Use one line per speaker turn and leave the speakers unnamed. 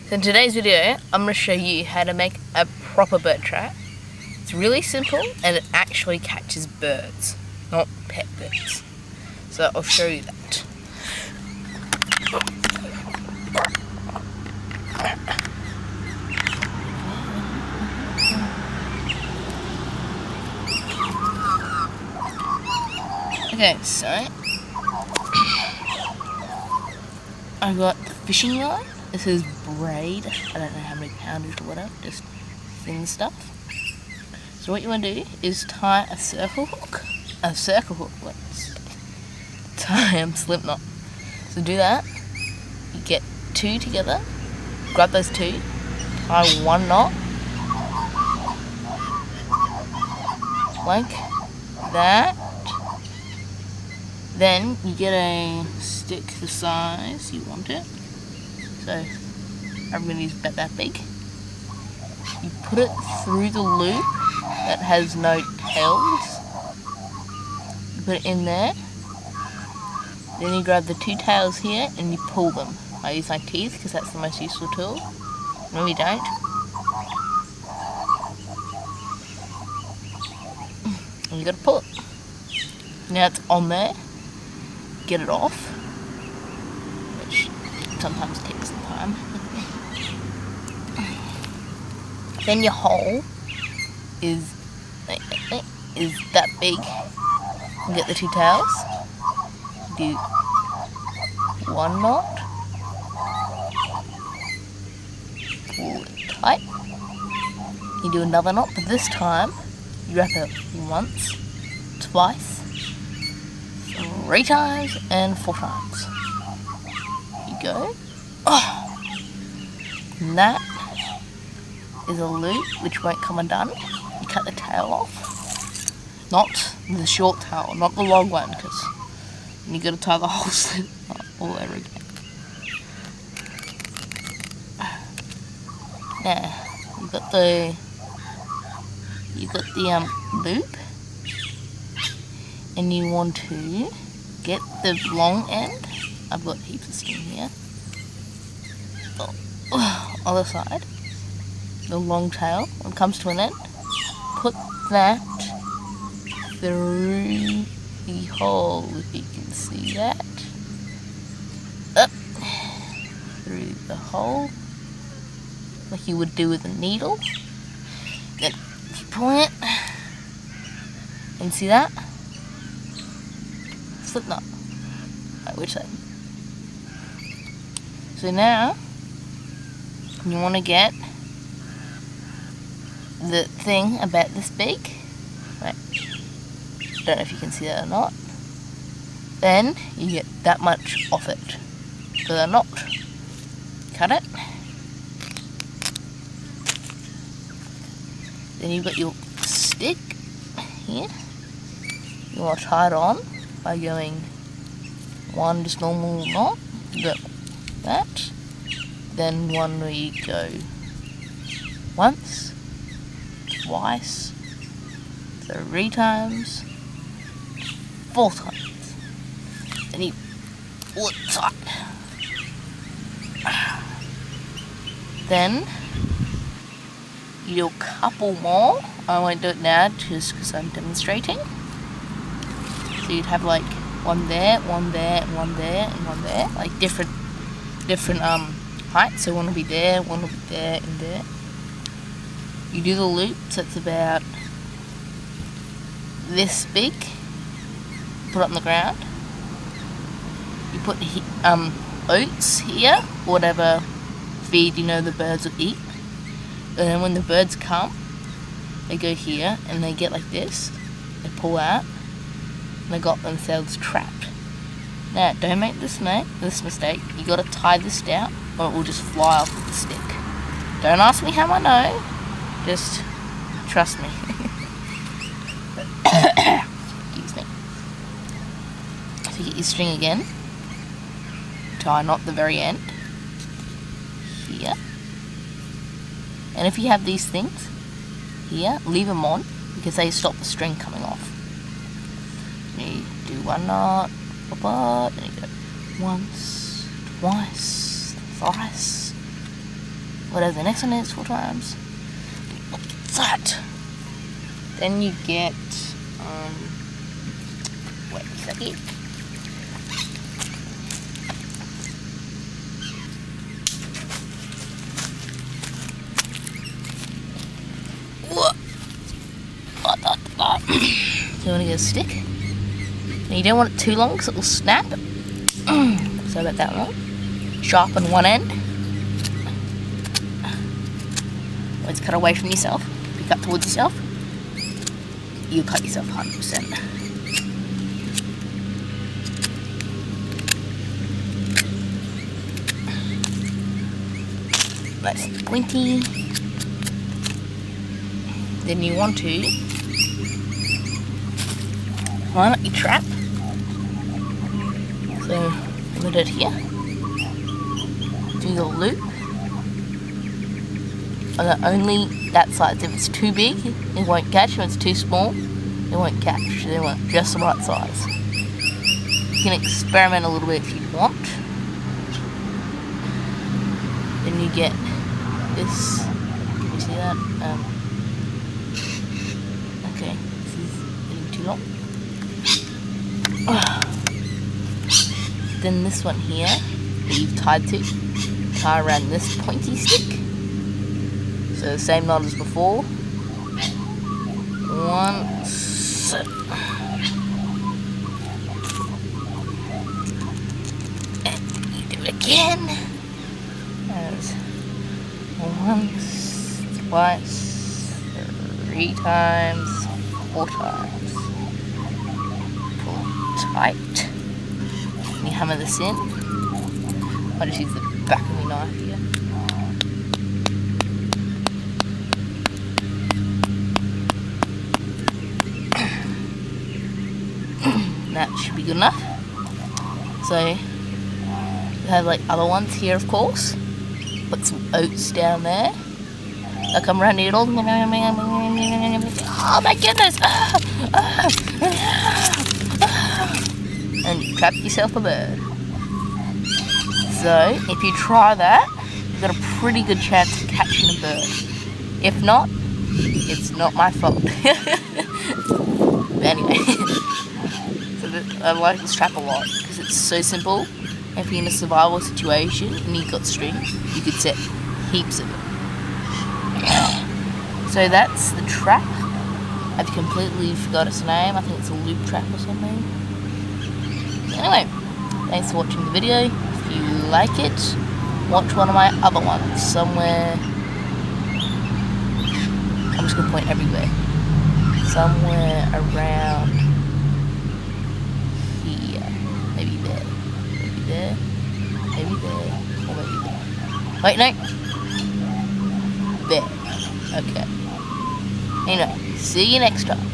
So in today's video, I'm going to show you how to make a proper bird trap. It's really simple and it actually catches birds, not pet birds. So I'll show you that. Okay, so I got the fishing line. This is braid. I don't know how many pounders or whatever, just thin stuff. So what you want to do is tie a circle hook. Let's tie a slip knot. So do that. You get two together. Grab those two. Tie one knot. Like that. Then you get a stick the size you want it. So I'm going to use about that big. You put it through the loop that has no tails. You put it in there. Then you grab the two tails here and you pull them. I use my teeth because that's the most useful tool. No, you don't. And you got to pull it. Now it's on there. Get it off, which sometimes takes some time. Then your hole is that big. You get the two tails. Do one knot. Pull it tight. You do another knot, but this time you wrap it once, twice, 3 times, and 4 times. You go. Oh. And that is a loop which won't come undone. You cut the tail off. Not the short tail, not the long one, because you got to tie the whole slip all over again. Now you got the loop, and you want to get the long end. I've got heaps of string here. Other side, the long tail, when it comes to an end, put that through the hole, if you can see that. Up through the hole, like you would do with a needle. Then you pull it, and see that? Slip knot. Right, which side? So now you want to get the thing about this big. Right. Don't know if you can see that or not. Then you get that much off it with a knot. Cut it. Then you've got your stick here. You want to tie it on by going one just normal knot, go that, then one where you go once, twice, 3 times, 4 times, then you pull it tight. Then you do a couple more. I won't do it now just because I'm demonstrating. So you'd have like one there, one there, and one there, and one there, like different heights. So one will be there, one will be there, and there. You do the loop, so it's about this big. Put it on the ground. You put oats here, whatever feed you know the birds will eat. And then when the birds come, they go here and they get like this. They pull out. They got themselves trapped. Now, don't make this mistake. You got to tie this down, or it will just fly off with the stick. Don't ask me how I know. Just trust me. Excuse me. So you get your string again. Tie a knot at the very end. Here. And if you have these things here, leave them on because they stop the string coming off. You do one knot, and you go once, twice, thrice, whatever the next one is, 4 times. What's that? Then you get, wait a second. So you want to get a stick. And you don't want it too long because it will snap. So about that long. Sharpen one end. Always cut away from yourself. If you cut towards yourself, you'll cut yourself 100%. Nice and pointy. Then you want to line up your trap. So put it here. Do the loop. And only that size. If it's too big, it won't catch. If it's too small, it won't catch. They want just the right size. You can experiment a little bit if you want. Then you get this. Can you see that? Okay, this is getting too long. Then this one here that you've tied to, tie around this pointy stick. So the same knot as before. Once. And you do it again. There's once, twice, 3 times, 4 times. Pull tight. And you hammer this in. I just use the back of my knife here. That should be good enough. So you have like other ones here, of course. Put some oats down there. They'll come around here. Oh my goodness! And you trap yourself a bird. So if you try that, you've got a pretty good chance of catching a bird. If not, it's not my fault. But anyway. I like this trap a lot because it's so simple. If you're in a survival situation and you've got string, you could set heaps of it. So that's the trap. I've completely forgot its name. I think it's a loop trap or something. Anyway, thanks for watching the video. If you like it, watch one of my other ones somewhere. I'm just going to point everywhere. Somewhere around here. Maybe there. Maybe there. Maybe there. Or maybe there. Wait, no. There. Okay. Anyway, see you next time.